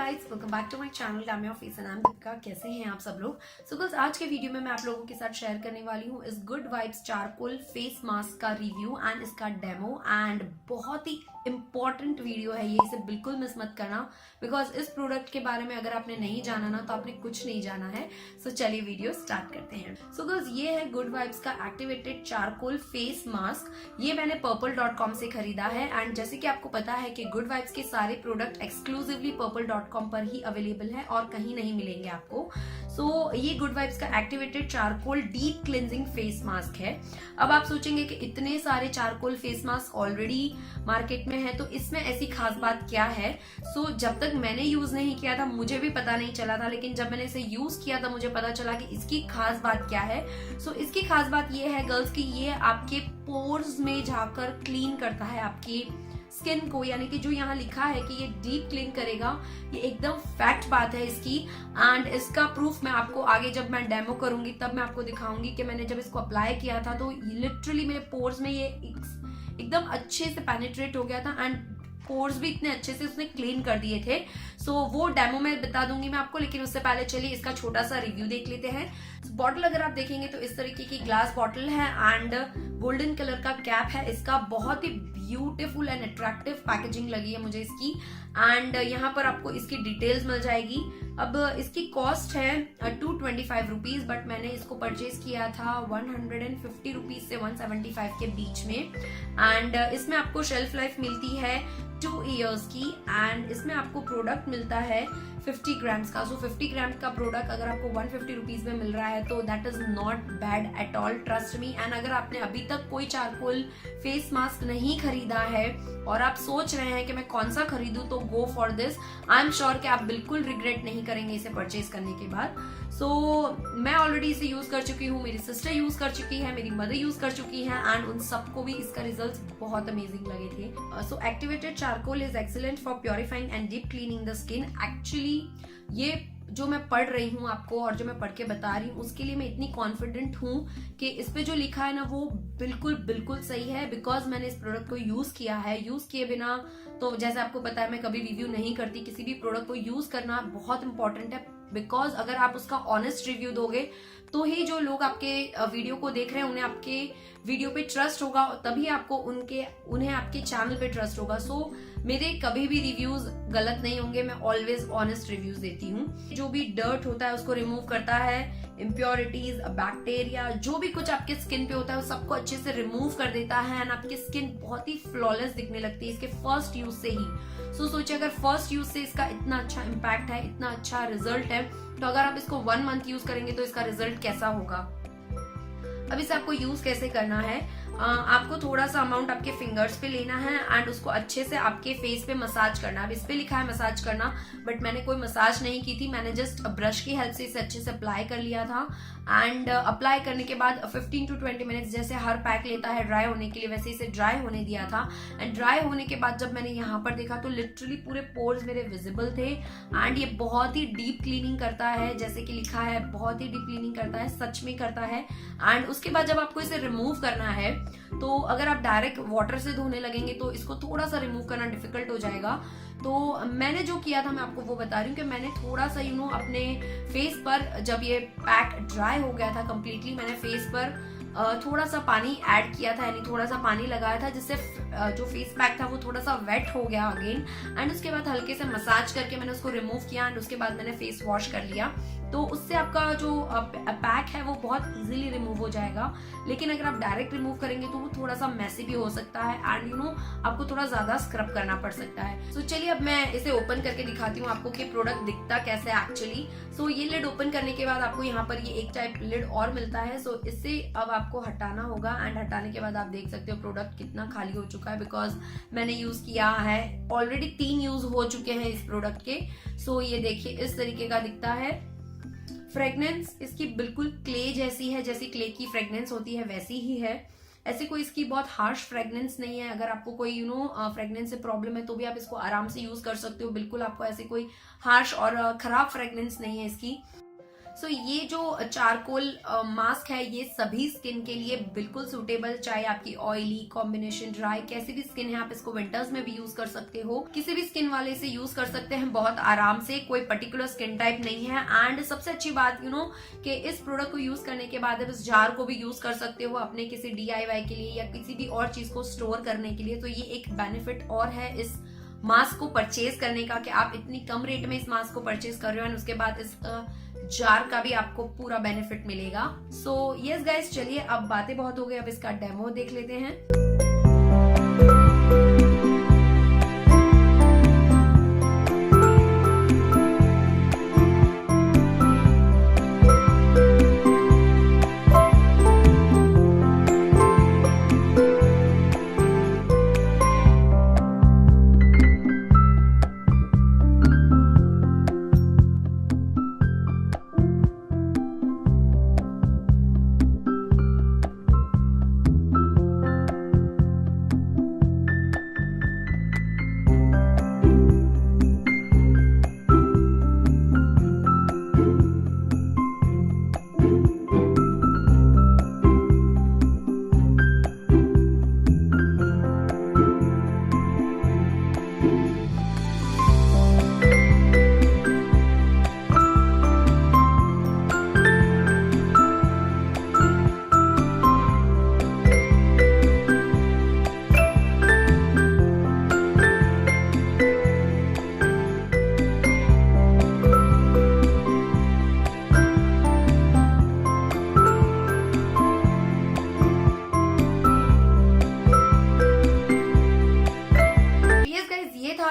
Guys, welcome back to my channel glam office and I am Deepika. कैसे हैं आप सब लोग? सो गाइस, आज के वीडियो में मैं आप लोगों के साथ शेयर करने वाली हूँ इस good vibes charcoal face mask का रिव्यू एंड इसका डेमो। एंड बहुत ही इंपॉर्टेंट वीडियो है ये, इसे बिल्कुल मिस मत करना बिकॉज इस प्रोडक्ट के बारे में अगर आपने नहीं जाना ना तो आपने कुछ नहीं जाना है। सो चलिए वीडियो स्टार्ट करते हैं। सो गाइस, ये है गुड वाइब्स का एक्टिवेटेड चारकोल फेस मास्क। ये मैंने purple.com से खरीदा है एंड जैसे कि आपको पता है कि गुड वाइब्स के सारे प्रोडक्ट एक्सक्लूसिवली purple.com पर ही अवेलेबल है और कहीं नहीं मिलेंगे आपको। सो ये गुड वाइब्स का activated charcoal deep cleansing face mask है। अब आप सोचेंगे कि इतने सारे charcoal face mask already market में है तो इसमें ऐसी खास बात क्या है। सो जब तक मैंने यूज नहीं किया था मुझे भी पता नहीं चला था, लेकिन जब मैंने इसे यूज किया था मुझे पता चला कि इसकी खास बात क्या है। सो इसकी खास बात ये है गर्ल्स की, ये आपके पोर्स में जाकर क्लीन करता है आपकी स्किन को, यानी कि जो यहाँ लिखा है कि ये डीप क्लीन करेगा, ये एकदम फैक्ट बात है इसकी। एंड इसका प्रूफ मैं आपको आगे जब मैं डेमो करूंगी तब मैं आपको दिखाऊंगी कि मैंने जब इसको अप्लाई किया था तो लिटरली मेरे पोर्स में ये एकदम अच्छे से पेनिट्रेट हो गया था एंड पोर्स भी इतने अच्छे से उसने क्लीन कर दिए थे। सो वो डेमो में बता दूंगी मैं आपको, लेकिन उससे पहले चलिए इसका छोटा सा रिव्यू देख लेते हैं। बॉटल अगर आप देखेंगे तो इस तरीके की ग्लास बॉटल है एंड गोल्डन कलर का कैप है इसका। बहुत ही ब्यूटीफुल एंड अट्रैक्टिव पैकेजिंग लगी है मुझे इसकी एंड यहाँ पर आपको इसकी डिटेल्स मिल जाएगी। अब इसकी कॉस्ट है 225 रुपीज, बट मैंने इसको परचेज किया था 150 रुपीज से 175 के बीच में। एंड इसमें आपको शेल्फ लाइफ मिलती है 2 इयर्स की एंड इसमें आपको प्रोडक्ट मिलता है 50 ग्राम्स का। सो 50 ग्राम का प्रोडक्ट अगर आपको 150 रुपीज में मिल रहा है तो that is not bad at all, trust me. And अगर आपने अभी तक कोई चारकोल फेस मास्क नहीं खरीदा है और आप सोच रहे हैं कि मैं कौन सा खरीदूं तो go for this. I am sure कि आप बिल्कुल रिग्रेट नहीं करेंगे इसे परचेज करने के बाद। सो मैं ऑलरेडी इसे यूज कर चुकी हूँ, मेरी सिस्टर यूज कर चुकी है, मेरी मदर यूज कर चुकी है एंड उन सबको भी इसका रिजल्ट्स बहुत अमेजिंग लगे थे। So activated charcoal is excellent for purifying and deep cleaning the skin. Actually ये जो मैं पढ़ रही हूँ आपको और जो मैं पढ़ के बता रही हूँ उसके लिए मैं इतनी कॉन्फिडेंट हूँ कि इस पे जो लिखा है ना वो बिल्कुल बिल्कुल सही है, बिकॉज मैंने इस प्रोडक्ट को यूज किया है। यूज किए बिना तो जैसे आपको पता है मैं कभी रिव्यू नहीं करती। किसी भी प्रोडक्ट को यूज करना बहुत इंपॉर्टेंट है, बिकॉज अगर आप उसका ऑनेस्ट रिव्यू दोगे तो ही जो लोग आपके वीडियो को देख रहे हैं उन्हें आपके वीडियो पे ट्रस्ट होगा, तभी आपको उन्हें आपके चैनल पे ट्रस्ट होगा। सो मेरे कभी भी रिव्यूज गलत नहीं होंगे, मैं ऑलवेज ऑनेस्ट रिव्यूज देती हूँ। जो भी डर्ट होता है उसको रिमूव करता है, इम्प्योरिटीज, बैक्टीरिया, जो भी कुछ आपके स्किन पे होता है वो सबको अच्छे से रिमूव कर देता है एंड आपकी स्किन बहुत ही फ्लॉलेस दिखने लगती है इसके फर्स्ट यूज से ही। सो सोचिए अगर फर्स्ट यूज से इसका इतना अच्छा इम्पैक्ट है, इतना अच्छा रिजल्ट है, तो अगर आप इसको 1 मंथ यूज करेंगे तो इसका रिजल्ट कैसा होगा। अब इसे आपको यूज कैसे करना है, आपको थोड़ा सा अमाउंट आपके फिंगर्स पे लेना है एंड उसको अच्छे से आपके फेस पे मसाज करना है। अब इस पे लिखा है मसाज करना, बट मैंने कोई मसाज नहीं की थी, मैंने जस्ट ब्रश की हेल्प से इसे अच्छे से अप्लाई कर लिया था। एंड अप्लाई करने के बाद 15 to 20 मिनट्स जैसे हर पैक लेता है ड्राई होने के लिए, वैसे इसे ड्राई होने दिया था। एंड ड्राई होने के बाद जब मैंने यहाँ पर देखा तो लिटरली पूरे पोर्स मेरे विजिबल थे एंड ये बहुत ही डीप क्लीनिंग करता है, जैसे कि लिखा है बहुत ही डीप क्लीनिंग करता है, सच में करता है। एंड उसके बाद जब आपको इसे रिमूव करना है तो अगर आप डायरेक्ट वाटर से धोने लगेंगे तो इसको थोड़ा सा रिमूव करना डिफिकल्ट हो जाएगा। तो मैंने जो किया था मैं आपको वो बता रही हूँ कि मैंने थोड़ा सा अपने फेस पर जब ये पैक ड्राई हो गया था कंप्लीटली, मैंने फेस पर थोड़ा सा पानी ऐड किया था, यानी थोड़ा सा पानी लगाया था जिससे जो फेस पैक था वो थोड़ा सा वेट हो गया अगेन। एंड उसके बाद हल्के से मसाज करके मैंने उसको रिमूव किया एंड उसके बाद मैंने फेस वॉश कर लिया। तो उससे आपका जो पैक है वो बहुत इजीली रिमूव हो जाएगा, लेकिन अगर आप डायरेक्ट रिमूव करेंगे तो वो थोड़ा सा मैसी भी हो सकता है एंड आपको थोड़ा ज्यादा स्क्रब करना पड़ सकता है। सो चलिए अब मैं इसे ओपन करके दिखाती हूँ आपको कि प्रोडक्ट दिखता कैसे है एक्चुअली। सो ये लिड ओपन करने के बाद आपको यहाँ पर ये एक टाइप लिड और मिलता है। सो इससे अब आपको हटाना होगा एंड हटाने के बाद आप देख सकते हो प्रोडक्ट कितना खाली हो चुका है, बिकॉज मैंने यूज किया है ऑलरेडी 3 यूज हो चुके हैं इस प्रोडक्ट के। सो ये देखिए इस तरीके का दिखता है। फ्रेग्रेंस इसकी बिल्कुल क्ले जैसी है, जैसी क्ले की फ्रेग्रेंस होती है वैसी ही है। ऐसे कोई इसकी बहुत हार्श फ्रेग्रेंस नहीं है। अगर आपको कोई फ्रेग्रेंस से प्रॉब्लम है तो भी आप इसको आराम से यूज कर सकते हो, बिल्कुल आपको ऐसे कोई हार्श और खराब फ्रेग्रेंस नहीं है इसकी। सो ये जो चारकोल मास्क है ये सभी स्किन के लिए बिल्कुल सूटेबल, चाहे आपकी ऑयली, कॉम्बिनेशन, ड्राई, कैसी भी स्किन है आप इसको विंटर्स में भी यूज कर सकते हो, किसी भी स्किन वाले से यूज कर सकते हैं बहुत आराम से, कोई पर्टिकुलर स्किन टाइप नहीं है। एंड सबसे अच्छी बात कि इस प्रोडक्ट को यूज करने के बाद आप इस जार को भी यूज कर सकते हो अपने किसी DIY के लिए या किसी भी और चीज को स्टोर करने के लिए। तो ये एक बेनिफिट और है इस मास्क को परचेज करने का कि आप इतनी कम रेट में इस मास्क को परचेज कर रहे हो, और उसके बाद इस जार का भी आपको पूरा बेनिफिट मिलेगा। सो यस गाइस, चलिए अब बातें बहुत हो गई, अब इसका डेमो देख लेते हैं।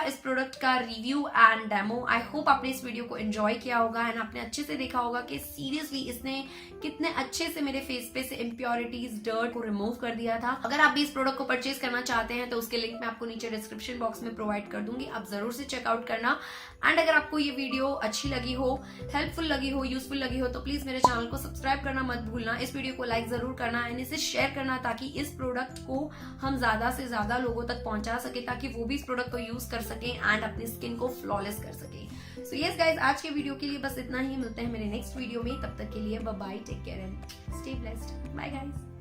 इस प्रोडक्ट का review and demo. I hope आपने इस वीडियो को एंजॉय किया होगा एंड आपने अच्छे से देखा होगा कि सीरियसली इसने कितने अच्छे से मेरे फेस पे से इम्प्योरिटीज, डर्ट को रिमूव कर दिया था। अगर आप भी इस प्रोडक्ट को परचेज करना चाहते हैं तो उसके लिंक मैं आपको नीचे डिस्क्रिप्शन बॉक्स में प्रोवाइड कर दूंगी, आप जरूर से चेकआउट करना। एंड अगर आपको ये वीडियो अच्छी लगी हो, हेल्पफुल लगी हो, यूजफुल लगी हो तो प्लीज मेरे चैनल को सब्सक्राइब करना मत भूलना, इस वीडियो को लाइक जरूर करना एंड इसे शेयर करना ताकि इस प्रोडक्ट को हम ज्यादा से ज्यादा लोगों तक पहुंचा सके, ताकि वो भी इस प्रोडक्ट को यूज कर सके एंड अपनी स्किन को फ्लॉलेस कर सके। सो यस गाइज, आज के वीडियो के लिए बस इतना ही। मिलते हैं मेरे नेक्स्ट वीडियो में, तब तक के लिए bye bye, take care and stay blessed. Bye guys.